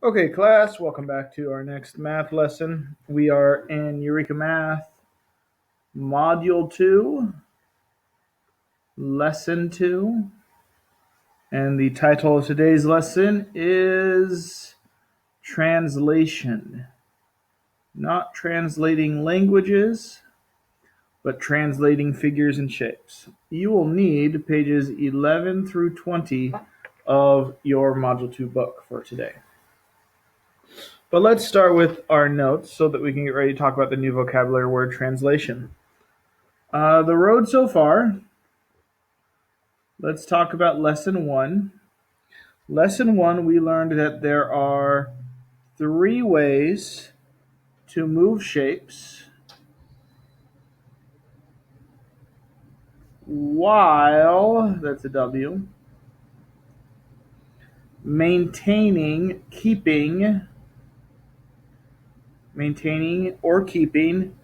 Okay, class, welcome back to our next math lesson. We are in Eureka Math, Module 2, Lesson 2. And the title of today's lesson is Translation. Not translating languages, but translating figures and shapes. You will need pages 11 through 20 of your Module 2 book for today. But let's start with our notes so that we can get ready to talk about the new vocabulary word translation. The road so far, let's talk about Lesson 1. Lesson 1, we learned that there are 3 ways to move shapes while, that's a W, maintaining or keeping,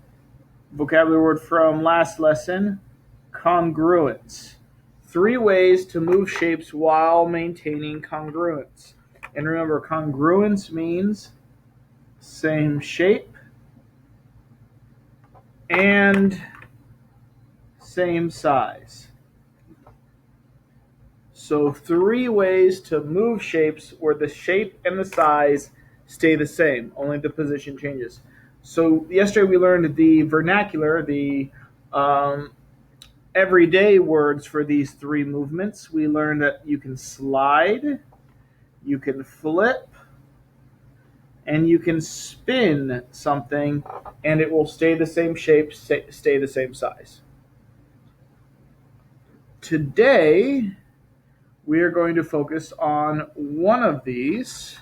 vocabulary word from last lesson, congruence. 3 ways to move shapes while maintaining congruence. And remember, congruence means same shape and same size. So 3 ways to move shapes where the shape and the size stay the same, only the position changes. So yesterday we learned the vernacular, the everyday words for these 3 movements. We learned that you can slide, you can flip, and you can spin something and it will stay the same shape, stay the same size. Today, we are going to focus on one of these.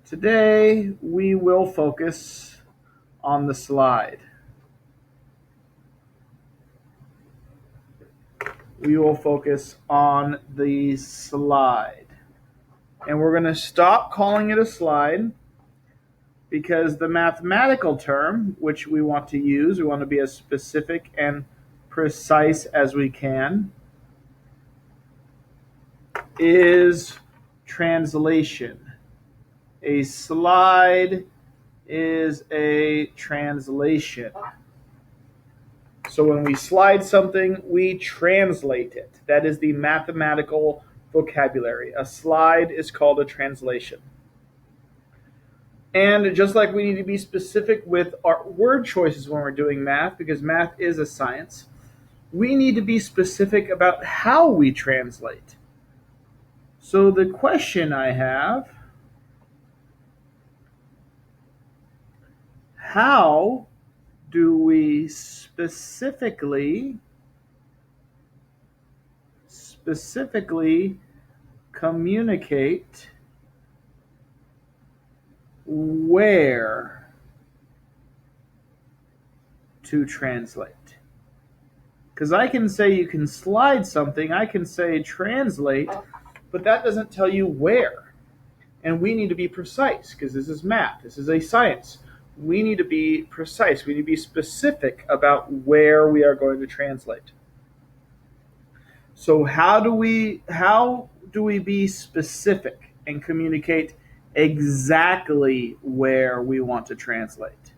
Today, we will focus on the slide. We will focus on the slide. And we're going to stop calling it a slide because the mathematical term, which we want to use, we want to be as specific and precise as we can, is translation. A slide is a translation. So when we slide something, we translate it. That is the mathematical vocabulary. A slide is called a translation. And just like we need to be specific with our word choices when we're doing math, because math is a science, we need to be specific about how we translate. So the question I have, how do we specifically communicate where to translate? Because I can say you can slide something, I can say translate, but that doesn't tell you where. And we need to be precise because this is math, this is a science. We need to be precise. We need to be specific about where we are going to translate. So how do we be specific and communicate exactly where we want to translate?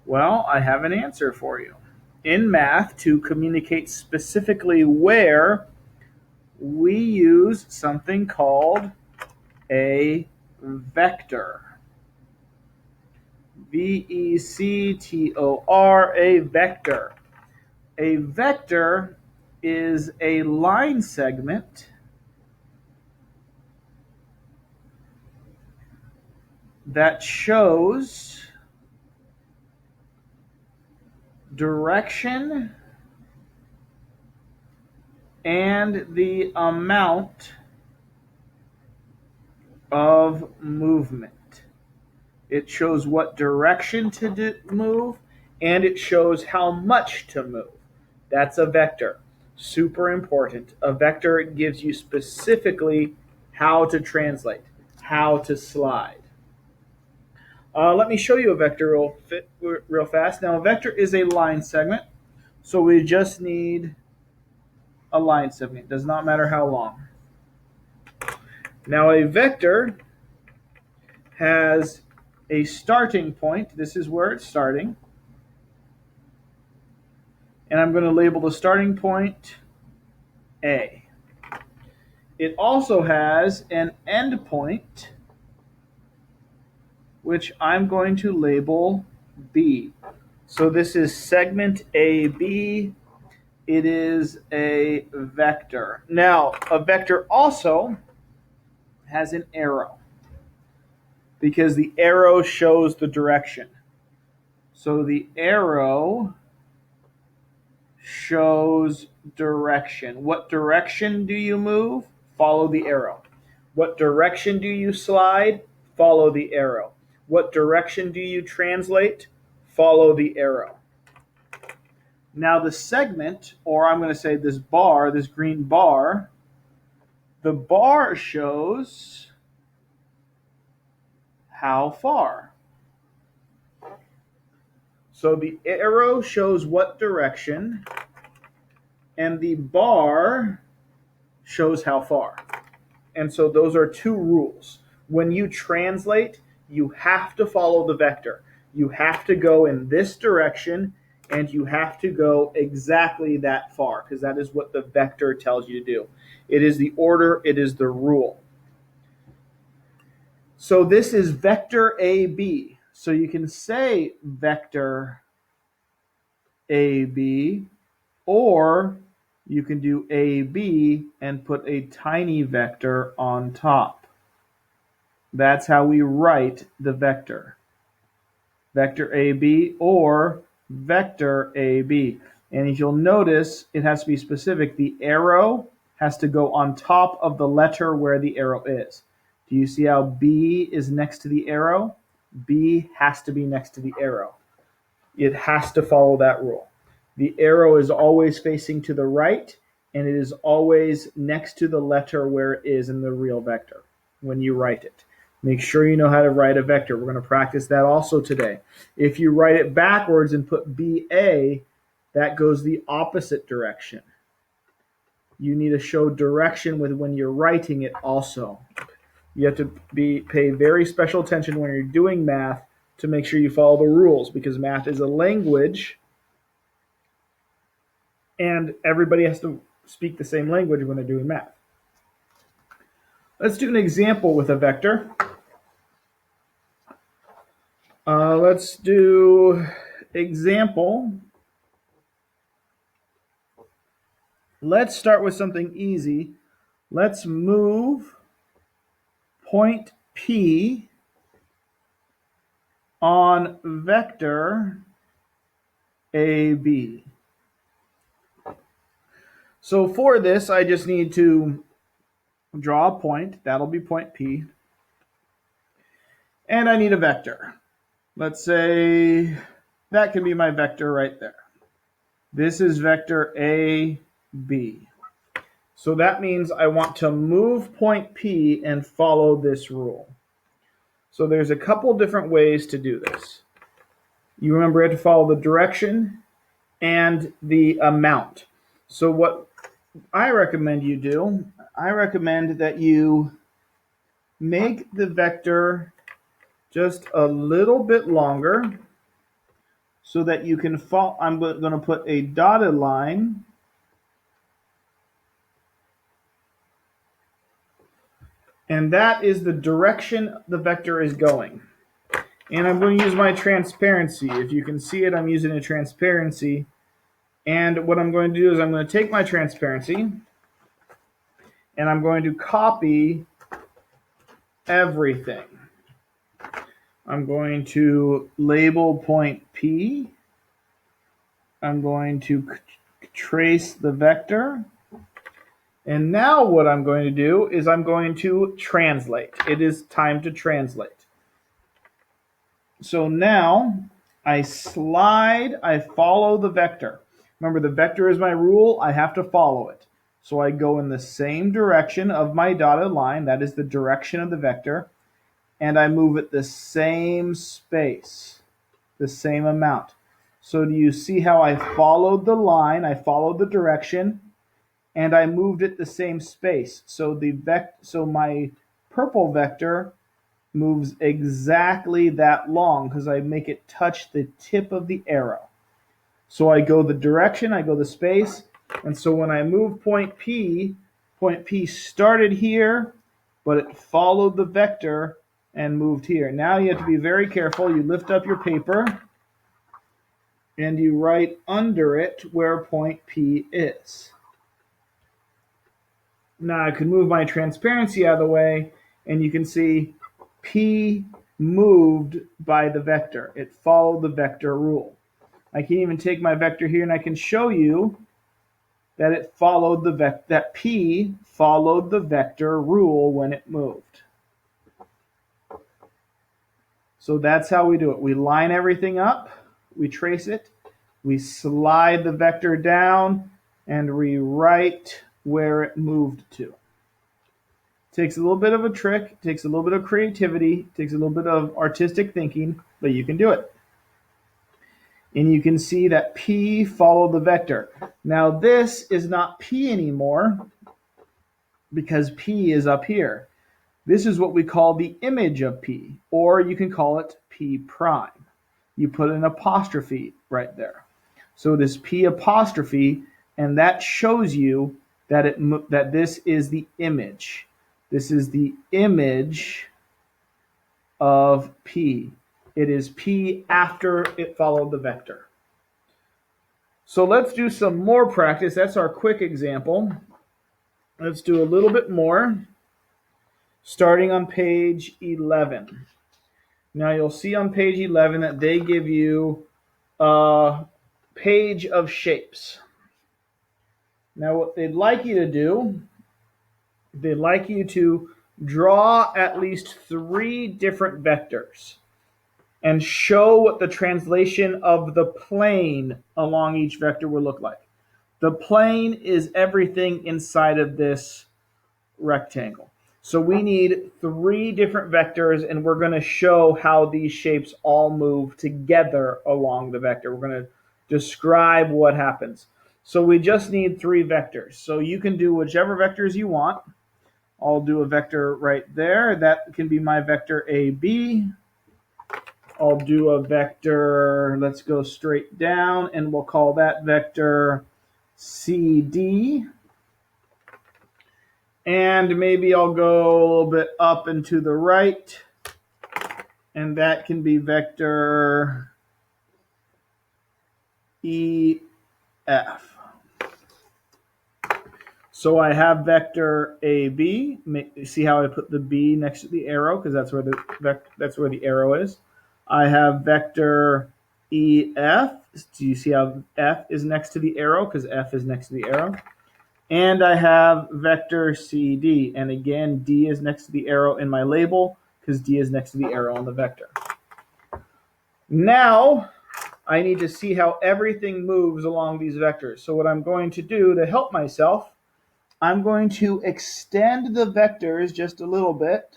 Well, I have an answer for you. In math, to communicate specifically where, we use something called a vector. V-E-C-T-O-R, a vector. A vector is a line segment that shows direction and the amount of movement. It shows what direction to move, and it shows how much to move. That's a vector. Super important. A vector gives you specifically how to translate, how to slide. Let me show you a vector real fast. Now, a vector is a line segment, so we just need a line segment. It does not matter how long. Now a vector has a starting point. This is where it's starting. And I'm going to label the starting point A. It also has an end point, which I'm going to label B. So this is segment AB. It is a vector. Now, a vector also has an arrow because the arrow shows the direction. So the arrow shows direction. What direction do you move? Follow the arrow. What direction do you slide? Follow the arrow. What direction do you translate? Follow the arrow. Now the segment, or I'm going to say this bar, this green bar, the bar shows how far. So the arrow shows what direction, and the bar shows how far. And so those are two rules. When you translate, you have to follow the vector. You have to go in this direction, and you have to go exactly that far, because that is what the vector tells you to do. It is the order, it is the rule. So this is vector AB. So you can say vector AB, or you can do AB and put a tiny vector on top. That's how we write the vector. Vector AB or vector AB. And if you'll notice, it has to be specific. The arrow has to go on top of the letter where the arrow is. Do you see how B is next to the arrow? B has to be next to the arrow. It has to follow that rule. The arrow is always facing to the right, and it is always next to the letter where it is in the real vector when you write it. Make sure you know how to write a vector. We're going to practice that also today. If you write it backwards and put BA, that goes the opposite direction. You need to show direction with when you're writing it also. You have to pay very special attention when you're doing math to make sure you follow the rules, because math is a language and everybody has to speak the same language when they're doing math. Let's do an example with a vector. Let's do example. Let's start with something easy. Let's move point P on vector AB. So for this, I just need to draw a point. That'll be point P. And I need a vector. Let's say that can be my vector right there. This is vector AB. So that means I want to move point P and follow this rule. So there's a couple different ways to do this. You remember you have to follow the direction and the amount. So what I recommend you do, I recommend that you make the vector just a little bit longer so that you can follow. I'm going to put a dotted line and that is the direction the vector is going. And I'm going to use my transparency. If you can see it, I'm using a transparency. And what I'm going to do is I'm going to take my transparency and I'm going to copy everything. I'm going to label point P. I'm going to trace the vector. And now what I'm going to do is I'm going to translate. It is time to translate. So now I slide, I follow the vector. Remember, the vector is my rule. I have to follow it. So I go in the same direction of my dotted line. That is the direction of the vector. And I move it the same space, the same amount. So do you see how I followed the line? I followed the direction, and I moved it the same space. So my purple vector moves exactly that long because I make it touch the tip of the arrow. So I go the direction, I go the space, and so when I move point P started here, but it followed the vector and moved here. Now you have to be very careful. You lift up your paper and you write under it where point P is. Now I can move my transparency out of the way, and you can see P moved by the vector. It followed the vector rule. I can even take my vector here and I can show you that it followed that P followed the vector rule when it moved. So that's how we do it. We line everything up, we trace it, we slide the vector down, and rewrite where it moved to. Takes a little bit of a trick, takes a little bit of creativity, takes a little bit of artistic thinking, but you can do it. And you can see that P followed the vector. Now this is not P anymore because P is up here. This is what we call the image of P, or you can call it P prime. You put an apostrophe right there. So it is P apostrophe, and that shows you that that this is the image. This is the image of P. It is P after it followed the vector. So let's do some more practice. That's our quick example. Let's do a little bit more, starting on page 11. Now you'll see on page 11 that they give you a page of shapes. Now what they'd like you to do, they'd like you to draw at least 3 different vectors and show what the translation of the plane along each vector will look like. The plane is everything inside of this rectangle. So we need 3 different vectors, and we're going to show how these shapes all move together along the vector. We're going to describe what happens. So we just need 3 vectors. So you can do whichever vectors you want. I'll do a vector right there. That can be my vector AB. I'll do a vector, let's go straight down, and we'll call that vector CD. And maybe I'll go a little bit up and to the right, and that can be vector EF. So I have vector AB. See how I put the B next to the arrow, because that's where the arrow is. I have vector EF. Do you see how F is next to the arrow? Because F is next to the arrow. And I have vector CD. And again, D is next to the arrow in my label because D is next to the arrow on the vector. Now, I need to see how everything moves along these vectors. So what I'm going to do to help myself, I'm going to extend the vectors just a little bit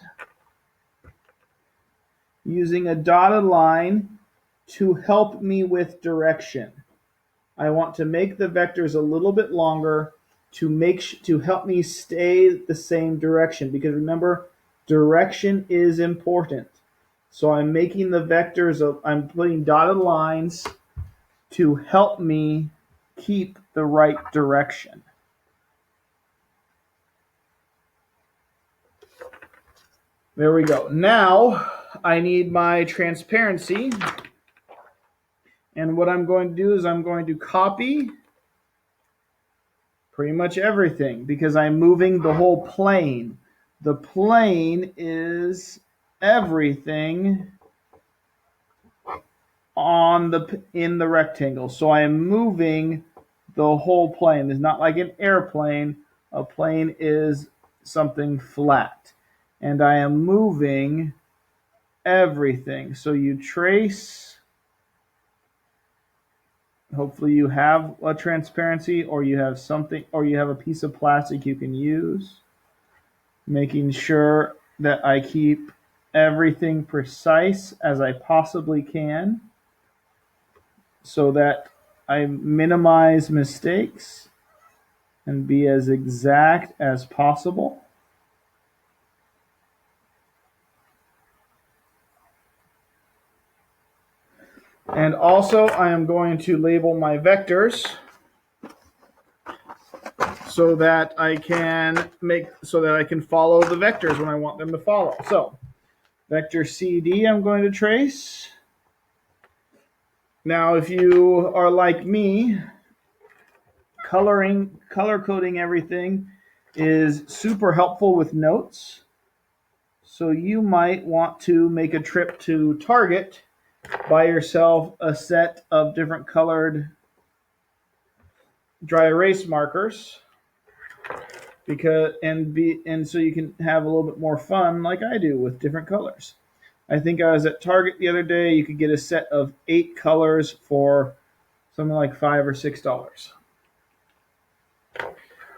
using a dotted line to help me with direction. I want to make the vectors a little bit longer to help me stay the same direction, because remember, direction is important. So I'm making the vectors, I'm putting dotted lines to help me keep the right direction. There we go. Now I need my transparency. And what I'm going to do is I'm going to copy pretty much everything because I'm moving the whole plane. The plane is everything in the rectangle. So I am moving the whole plane. It's not like an airplane. A plane is something flat. And I am moving everything. So you trace. Hopefully you have a transparency, or you have something, or you have a piece of plastic you can use. Making sure that I keep everything precise as I possibly can so that I minimize mistakes and be as exact as possible. And also I am going to label my vectors so that I can follow the vectors when I want them to follow. So vector CD I'm going to trace. Now if you are like me, color coding everything is super helpful with notes. So you might want to make a trip to Target, buy yourself a set of different colored dry erase markers, and so you can have a little bit more fun like I do with different colors. I think I was at Target the other day. You could get a set of 8 colors for something like $5 or $6.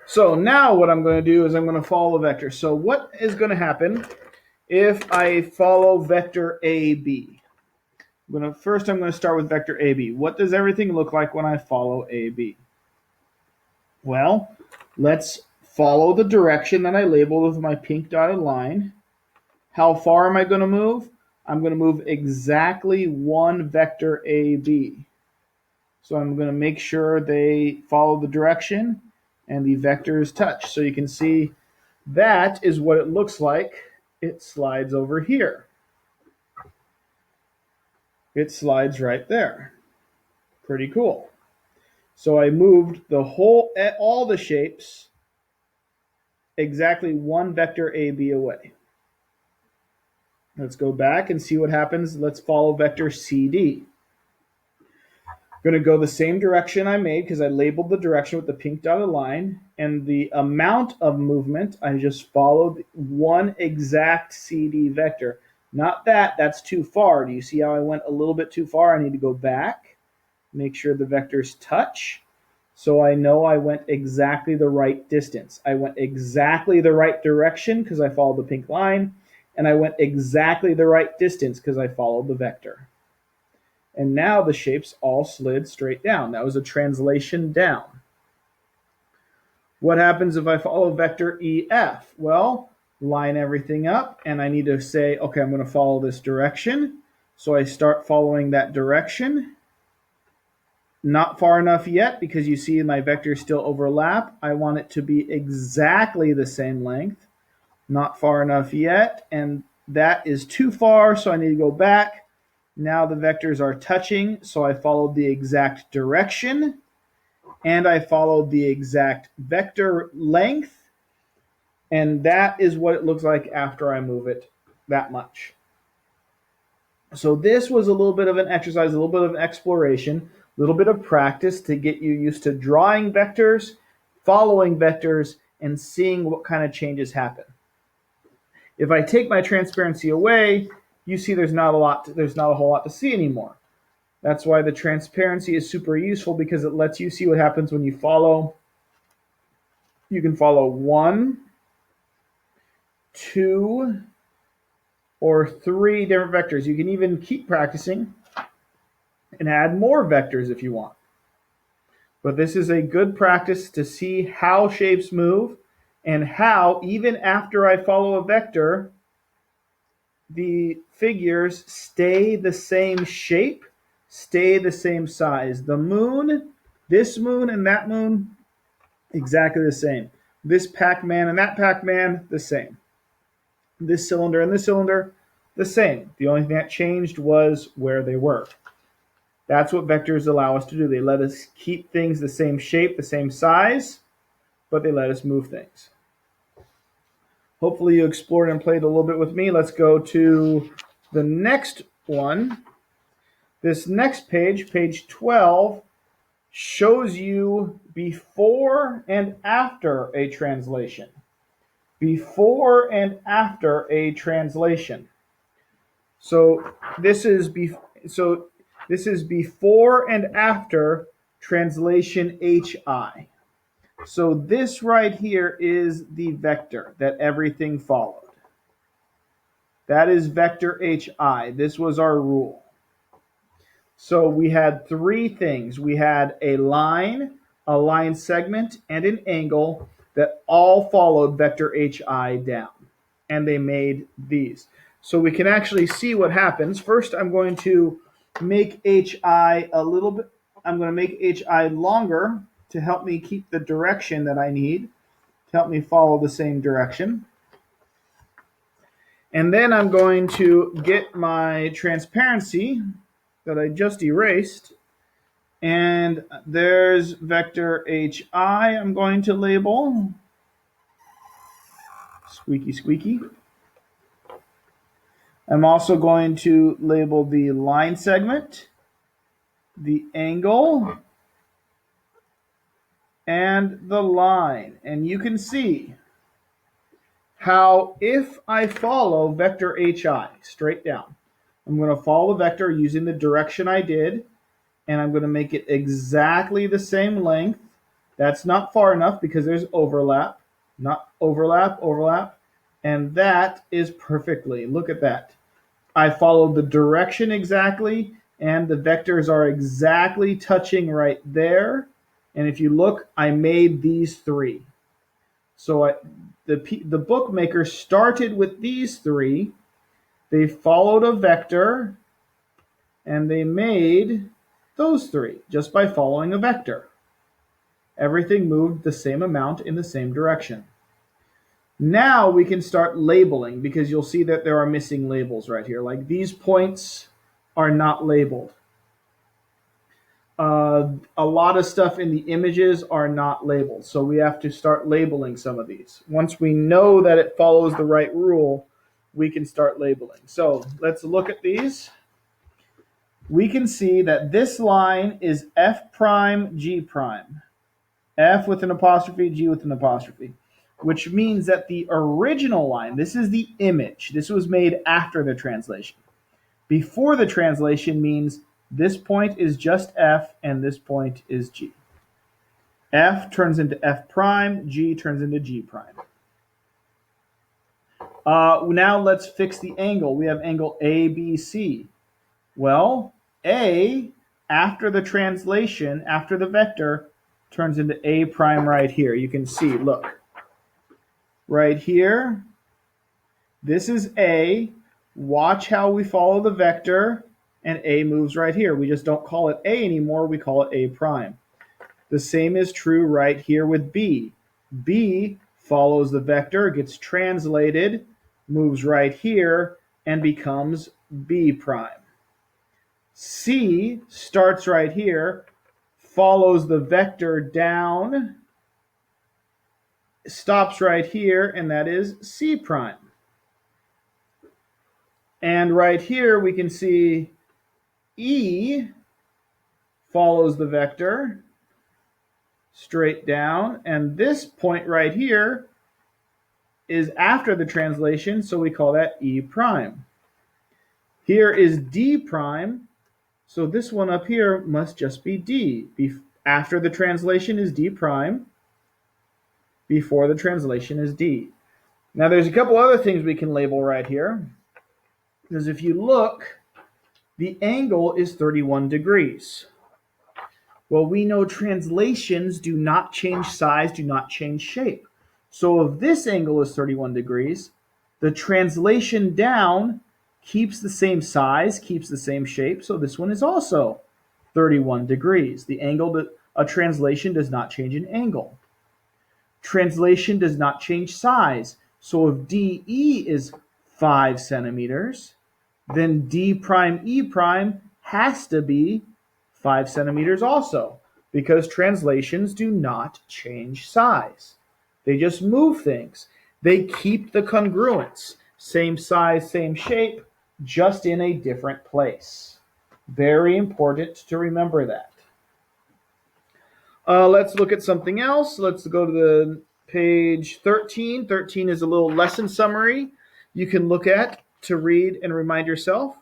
So now what I'm going to do is I'm going to follow the vector. So what is going to happen if I follow vector AB? First I'm going to start with vector AB. What does everything look like when I follow AB? Well, let's follow the direction that I labeled with my pink dotted line. How far am I going to move? I'm going to move exactly one vector AB. So I'm going to make sure they follow the direction and the vectors touch. So you can see that is what it looks like. It slides over here. It slides right there. Pretty cool. So I moved all the shapes exactly one vector AB away. Let's go back and see what happens. Let's follow vector CD. I'm going to go the same direction I made because I labeled the direction with the pink dotted line, and the amount of movement, I just followed one exact CD vector. Not that's too far. Do you see how I went a little bit too far? I need to go back, make sure the vectors touch, so I know I went exactly the right distance. I went exactly the right direction because I followed the pink line, and I went exactly the right distance because I followed the vector. And now the shapes all slid straight down. That was a translation down. What happens if I follow vector EF? Well, line everything up, and I need to say, okay, I'm going to follow this direction. So I start following that direction. Not far enough yet because you see my vectors still overlap. I want it to be exactly the same length. Not far enough yet, and that is too far, so I need to go back. Now the vectors are touching, so I followed the exact direction, and I followed the exact vector length, and that is what it looks like after I move it that much. So this was a little bit of an exercise, a little bit of an exploration, a little bit of practice to get you used to drawing vectors, following vectors, and seeing what kind of changes happen. If I take my transparency away, you see there's not a whole lot to see anymore. That's why the transparency is super useful, because it lets you see what happens when you follow. You can follow 1, 2, or 3 different vectors. You can even keep practicing and add more vectors if you want. But this is a good practice to see how shapes move and how, even after I follow a vector, the figures stay the same shape, stay the same size. The moon, this moon and that moon, exactly the same. This Pac-Man and that Pac-Man, the same. This cylinder and this cylinder, the same. The only thing that changed was where they were. That's what vectors allow us to do. They let us keep things the same shape, the same size, but they let us move things. Hopefully you explored and played a little bit with me. Let's go to the next one. This next page, page 12, shows you before and after a translation. Before and after a translation. So this is before and after translation HI. So this right here is the vector that everything followed. That is vector HI. This was our rule. So we had 3 things. We had a line segment, and an angle that all followed vector HI down. And they made these. So we can actually see what happens. First, I'm going to make HI a little bit, I'm going to make HI longer to help me keep the direction that I need, to help me follow the same direction. And then I'm going to get my transparency that I just erased. And there's vector HI I'm going to label. Squeaky, squeaky. I'm also going to label the line segment, the angle, and the line. And you can see how if I follow vector HI straight down, I'm going to follow the vector using the direction I did, and I'm going to make it exactly the same length. That's not far enough because there's overlap. Not overlap, overlap. And that is perfectly. Look at that. I followed the direction exactly, and the vectors are exactly touching right there. And if you look, I made these three. So the bookmaker started with these three. They followed a vector, and they made those three just by following a vector. Everything moved the same amount in the same direction. Now we can start labeling because you'll see that there are missing labels right here. Like these points are not labeled. A lot of stuff in the images are not labeled. So we have to start labeling some of these. Once we know that it follows the right rule, we can start labeling. So let's look at these. We can see that this line is F prime, G prime. F with an apostrophe, G with an apostrophe, which means that the original line, this is the image. This was made after the translation. Before the translation means this point is just F and this point is G. F turns into F prime, G turns into G prime. Now let's fix the angle. We have angle ABC. Well, A, after the translation, after the vector, turns into A prime right here. You can see, look. Right here, this is A. Watch how we follow the vector, and A moves right here. We just don't call it A anymore, we call it A prime. The same is true right here with B. B follows the vector, gets translated, moves right here, and becomes B prime. C starts right here, follows the vector down, stops right here, and that is C prime. And right here we can see E follows the vector straight down, and this point right here is after the translation, so we call that E prime. Here is D prime, so this one up here must just be D. After the translation is D prime, before the translation is D. Now there's a couple other things we can label right here, because if you look, the angle is 31 degrees. Well, we know translations do not change size, do not change shape. So if this angle is 31 degrees, the translation down keeps the same size, keeps the same shape, so this one is also 31 degrees. The angle, a translation does not change an angle. Translation does not change size. So if DE is 5 centimeters, then D prime E prime has to be 5 centimeters also, because translations do not change size. They just move things. They keep the congruence. Same size, same shape, just in a different place. Very important to remember that. Let's look at something else. Let's go to the page 13. 13 is a little lesson summary you can look at to read and remind yourself.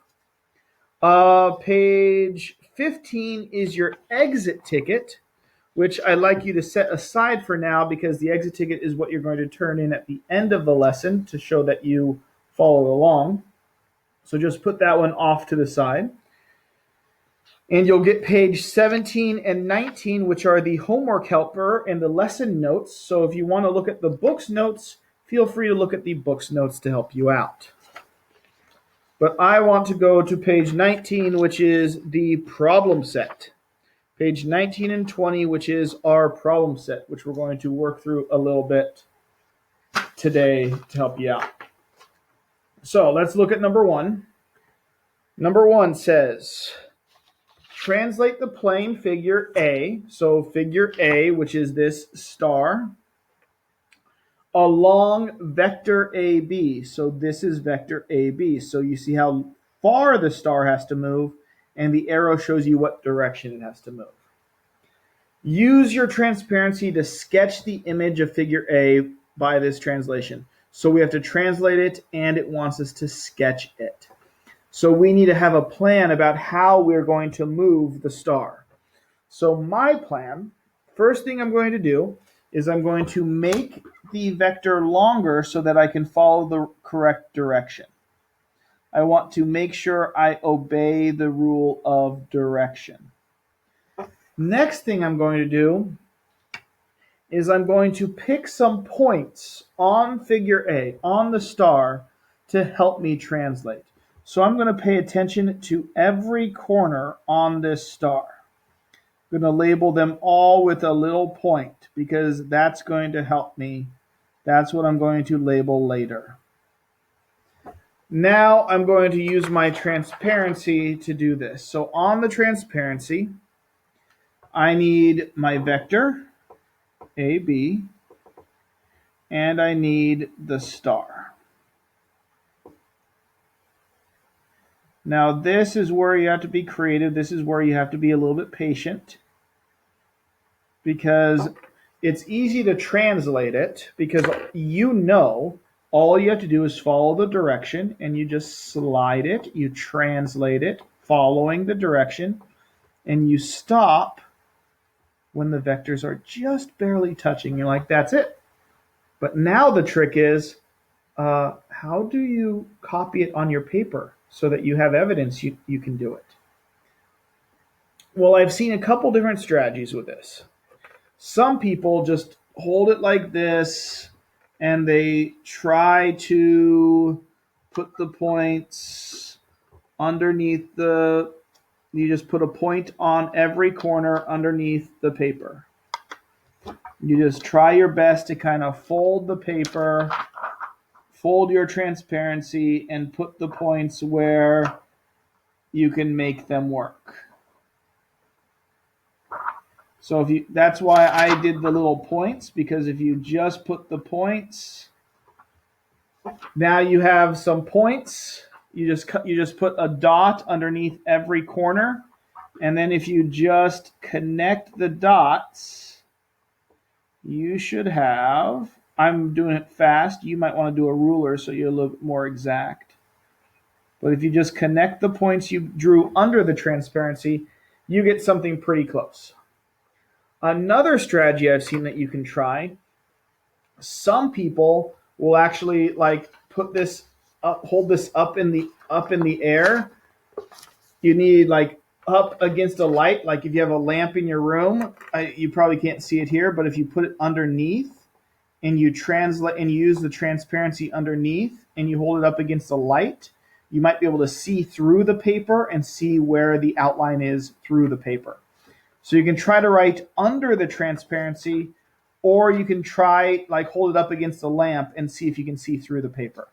Page 15 is your exit ticket, which I'd like you to set aside for now because the exit ticket is what you're going to turn in at the end of the lesson to show that you followed along. So just put that one off to the side. And you'll get page 17 and 19, which are the homework helper and the lesson notes. So if you want to look at the book's notes, feel free to look at the book's notes to help you out. But I want to go to page 19, which is the problem set. Page 19 and 20, which is our problem set, which we're going to work through a little bit today to help you out. So let's look at number 1. Number 1 says, translate the plane figure A, so figure A, which is this star, along vector AB. So this is vector AB. So you see how far the star has to move, and the arrow shows you what direction it has to move. Use your transparency to sketch the image of figure A by this translation. So we have to translate it, and it wants us to sketch it. So we need to have a plan about how we're going to move the star. So my plan, first thing I'm going to do is I'm going to make the vector longer so that I can follow the correct direction. I want to make sure I obey the rule of direction. Next thing I'm going to do is I'm going to pick some points on figure A, on the star, to help me translate. So I'm going to pay attention to every corner on this star. I'm going to label them all with a little point because that's going to help me. That's what I'm going to label later. Now I'm going to use my transparency to do this. So on the transparency, I need my vector, AB, and I need the star. Now this is where you have to be creative. This is where you have to be a little bit patient because it's easy to translate it because you know all you have to do is follow the direction and you just slide it, you translate it following the direction, and you stop when the vectors are just barely touching. You're like, that's it. But now the trick is, how do you copy it on your paper so that you have evidence you can do it? Well, I've seen a couple different strategies with this. Some people just hold it like this and they try to put the points underneath you just put a point on every corner underneath the paper. You just try your best to kind of fold the paper, fold your transparency, and put the points where you can make them work. So that's why I did the little points, because if you just put the points, now you have some points. You just put a dot underneath every corner, and then if you just connect the dots, you should have, I'm doing it fast, you might want to do a ruler so you're a little bit more exact. But if you just connect the points you drew under the transparency, you get something pretty close. Another strategy I've seen that you can try, some people will actually like put this up, hold this up in the air. You need like up against a light, like if you have a lamp in your room, you probably can't see it here, but if you put it underneath and you translate and you use the transparency underneath and you hold it up against a light, you might be able to see through the paper and see where the outline is through the paper. So you can try to write under the transparency, or you can try like hold it up against a lamp and see if you can see through the paper.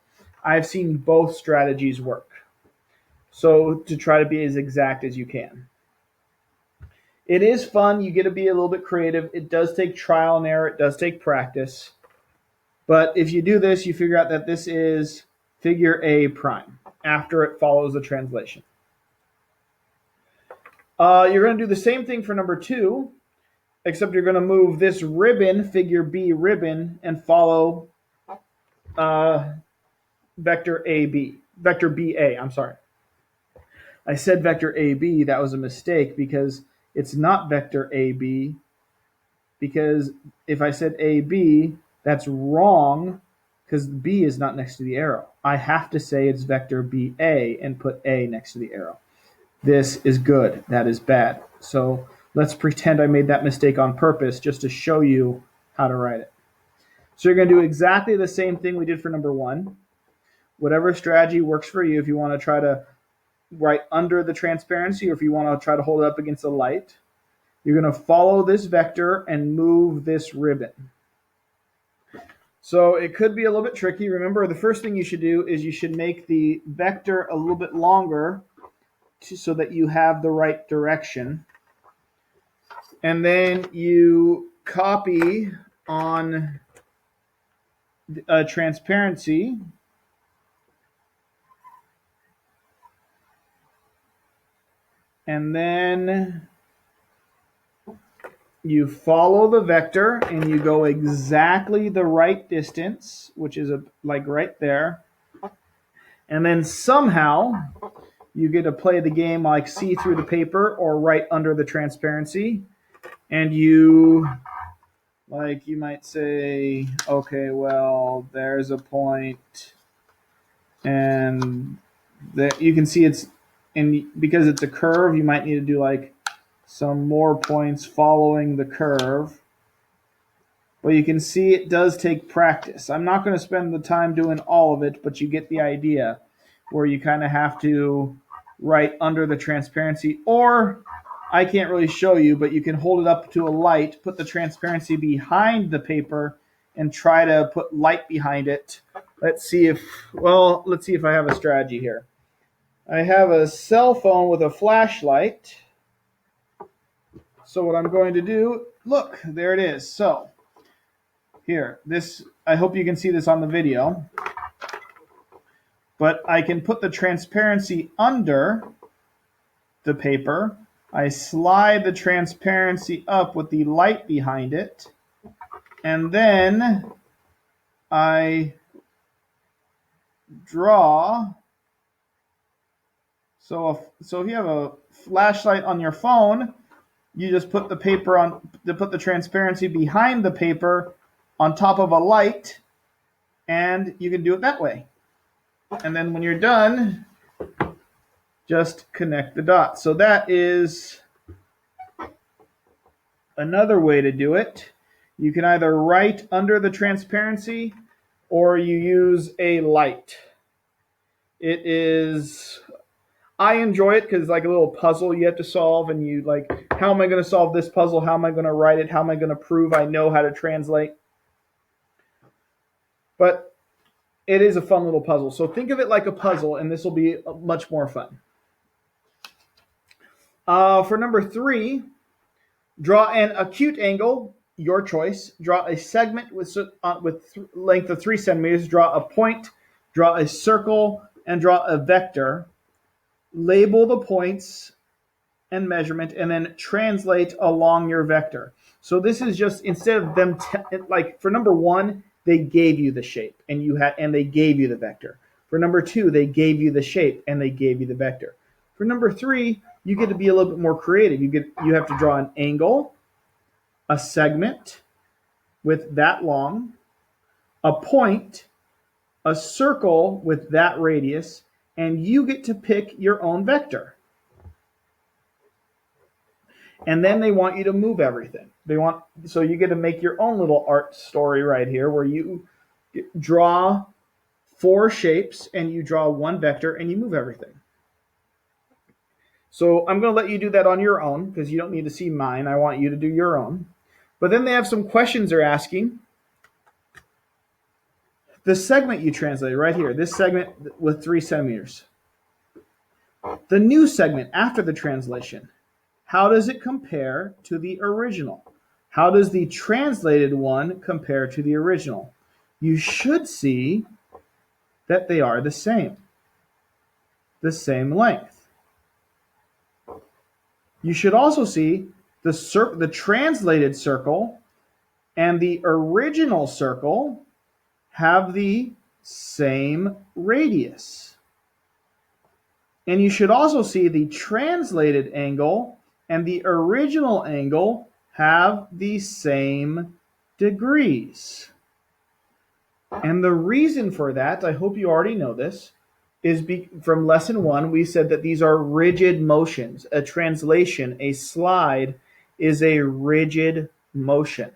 I've seen both strategies work. So to try to be as exact as you can. It is fun. You get to be a little bit creative. It does take trial and error. It does take practice. But if you do this, you figure out that this is figure A prime after it follows the translation. You're going to do the same thing for number 2, except you're going to move this ribbon, figure B ribbon, and follow vector BA. I'm sorry. I said vector AB. That was a mistake because it's not vector AB. Because if I said AB, that's wrong because B is not next to the arrow. I have to say it's vector BA and put A next to the arrow. This is good. That is bad. So let's pretend I made that mistake on purpose just to show you how to write it. So you're going to do exactly the same thing we did for number 1. whatever strategy works for you. If you want to try to write under the transparency, or if you want to try to hold it up against the light, you're going to follow this vector and move this ribbon. So it could be a little bit tricky. Remember, the first thing you should do is you should make the vector a little bit longer so that you have the right direction. And then you copy on transparency. And then you follow the vector and you go exactly the right distance, which is like right there. And then somehow you get to play the game like see through the paper or right under the transparency. And you might say, okay, well, there's a point, and that you can see because it's a curve, you might need to do like some more points following the curve. But you can see it does take practice. I'm not going to spend the time doing all of it, but you get the idea, where you kind of have to write under the transparency, or I can't really show you, but you can hold it up to a light, put the transparency behind the paper, and try to put light behind it. Let's see if I have a strategy here. I have a cell phone with a flashlight. So what I'm going to do, look, there it is. So here, I hope you can see this on the video, but I can put the transparency under the paper. I slide the transparency up with the light behind it, and then I draw. So if you have a flashlight on your phone, you just put the transparency behind the paper on top of a light, and you can do it that way. And then when you're done, just connect the dots. So that is another way to do it. You can either write under the transparency or you use a light. I enjoy it because it's like a little puzzle you have to solve, and you like, how am I going to solve this puzzle? How am I going to write it? How am I going to prove I know how to translate? But it is a fun little puzzle. So think of it like a puzzle, and this will be much more fun. For number 3, draw an acute angle, your choice. Draw a segment with length of 3 centimeters. Draw a point, draw a circle, and draw a vector. Label the points and measurement, and then translate along your vector. So this is just, instead of them, like for number 1, they gave you the shape, and they gave you the vector. For number 2, they gave you the shape, and they gave you the vector. For number 3, you get to be a little bit more creative. You have to draw an angle, a segment with that long, a point, a circle with that radius, and you get to pick your own vector. And then they want you to move everything. So you get to make your own little art story right here, where you draw 4 shapes and you draw 1 vector and you move everything. So I'm going to let you do that on your own because you don't need to see mine. I want you to do your own. But then they have some questions they're asking. The segment you translated right here, this segment with 3 centimeters. The new segment after the translation, how does it compare to the original? How does the translated one compare to the original? You should see that they are the same length. You should also see the translated circle and the original circle have the same radius. And you should also see the translated angle and the original angle have the same degrees. And the reason for that, I hope you already know this, is from lesson 1, we said that these are rigid motions. A translation, a slide, is a rigid motion,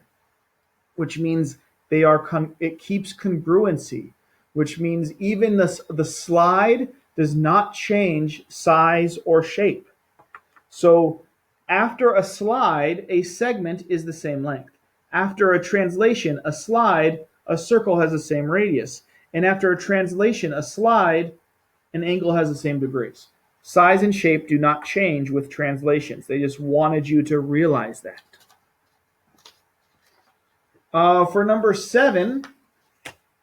which means it keeps congruency. which means even the slide does not change size or shape. So after a slide, a segment is the same length. After a translation, a slide, a circle has the same radius. And after a translation, a slide, an angle has the same degrees. Size and shape do not change with translations. They just wanted you to realize that. For number 7,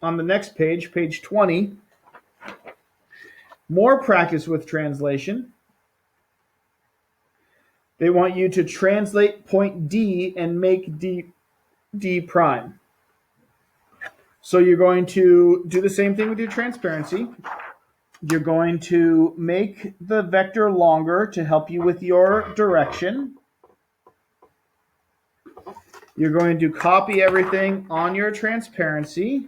on the next page, page 20, more practice with translation. They want you to translate point D and make D prime. So you're going to do the same thing with your transparency. You're going to make the vector longer to help you with your direction. You're going to copy everything on your transparency.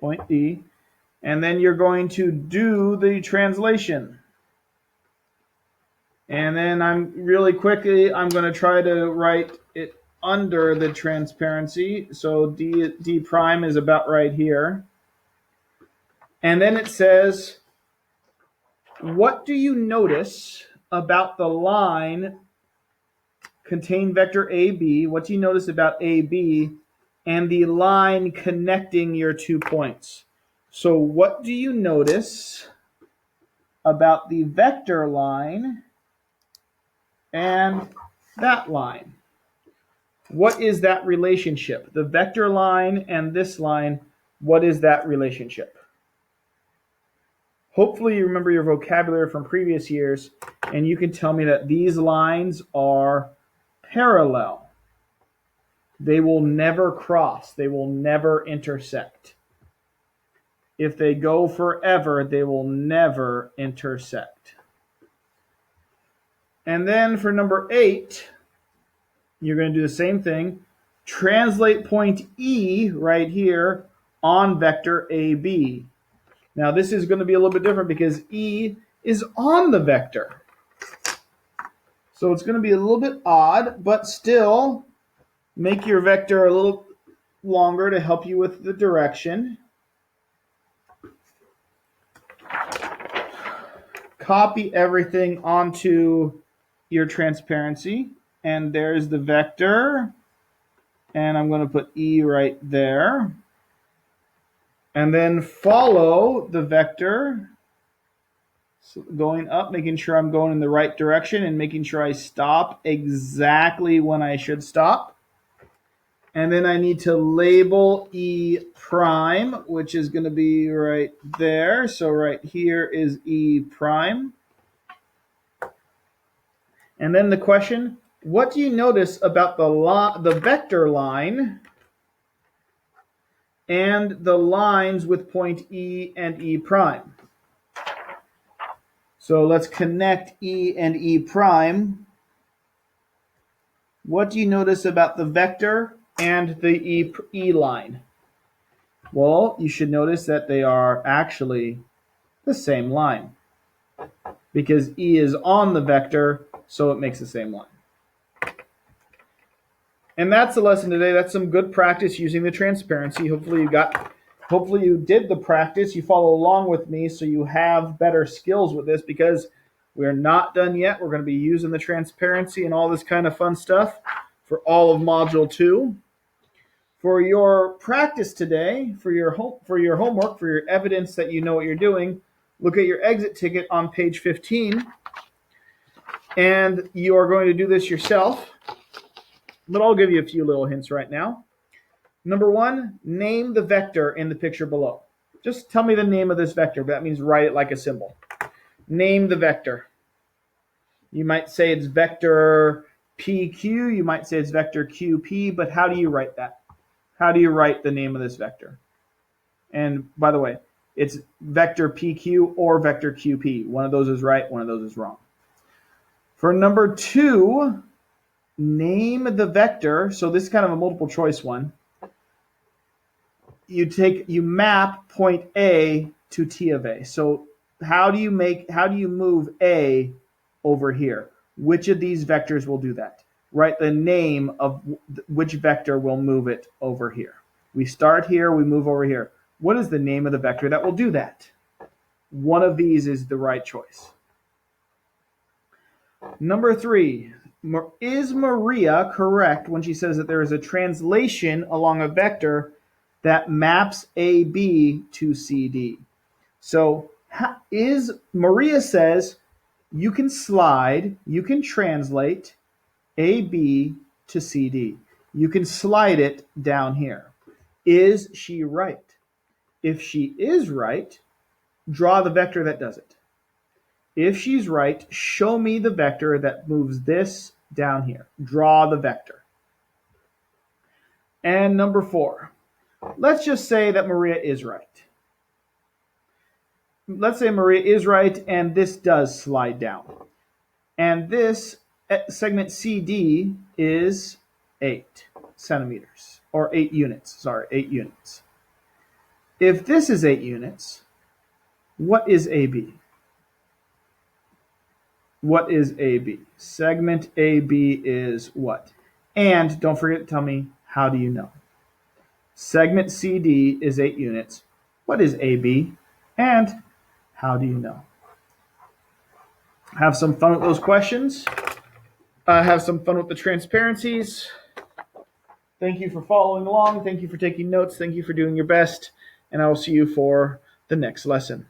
Point D. And then you're going to do the translation. And then I'm going to try to write it under the transparency. So D prime is about right here. And then it says, what do you notice about the line contain vector AB? What do you notice about AB and the line connecting your 2 points? So what do you notice about the vector line and that line? What is that relationship? The vector line and this line, what is that relationship? Hopefully you remember your vocabulary from previous years, and you can tell me that these lines are parallel. They will never cross. They will never intersect. If they go forever, they will never intersect. And then for number 8, you're going to do the same thing. Translate point E right here on vector AB. Now this is going to be a little bit different because E is on the vector. So it's going to be a little bit odd, but still make your vector a little longer to help you with the direction. Copy everything onto your transparency. And there's the vector. And I'm going to put E right there. And then follow the vector. So going up, making sure I'm going in the right direction and making sure I stop exactly when I should stop. And then I need to label E prime, which is going to be right there. So right here is E prime. And then the question, what do you notice about the vector line and the lines with point E and E prime? So let's connect E and E prime. What do you notice about the vector and the E line? Well, you should notice that they are actually the same line because E is on the vector, so it makes the same line. And that's the lesson today. That's some good practice using the transparency. Hopefully you did the practice. You follow along with me so you have better skills with this because we're not done yet. We're going to be using the transparency and all this kind of fun stuff for all of Module 2. For your practice today, for your homework, for your evidence that you know what you're doing, look at your exit ticket on page 15. And you are going to do this yourself. But I'll give you a few little hints right now. Number 1, name the vector in the picture below. Just tell me the name of this vector. That means write it like a symbol. Name the vector. You might say it's vector PQ. You might say it's vector QP. But how do you write that? How do you write the name of this vector? And by the way, it's vector PQ or vector QP. One of those is right. One of those is wrong. For number 2, name the vector. So this is kind of a multiple choice one. You map point A to T of A. So how do you move A over here? Which of these vectors will do that? write the name of which vector will move it over here. We start here, we move over here. What is the name of the vector that will do that? One of these is the right choice. Number 3, is Maria correct when she says that there is a translation along a vector that maps AB to CD? So Maria says you can slide, you can translate AB to CD. You can slide it down here. Is she right? If she is right, draw the vector that does it. If she's right, show me the vector that moves this down here. Draw the vector. And number 4, let's just say that Maria is right. Let's say Maria is right and this does slide down. And this segment CD is 8 centimeters, or 8 units. Sorry, 8 units. If this is 8 units, what is AB? What is AB? Segment AB is what? And don't forget to tell me, how do you know? Segment CD is 8 units. What is AB? And how do you know? Have some fun with those questions. Have some fun with the transparencies. Thank you for following along. Thank you for taking notes. Thank you for doing your best. And I will see you for the next lesson.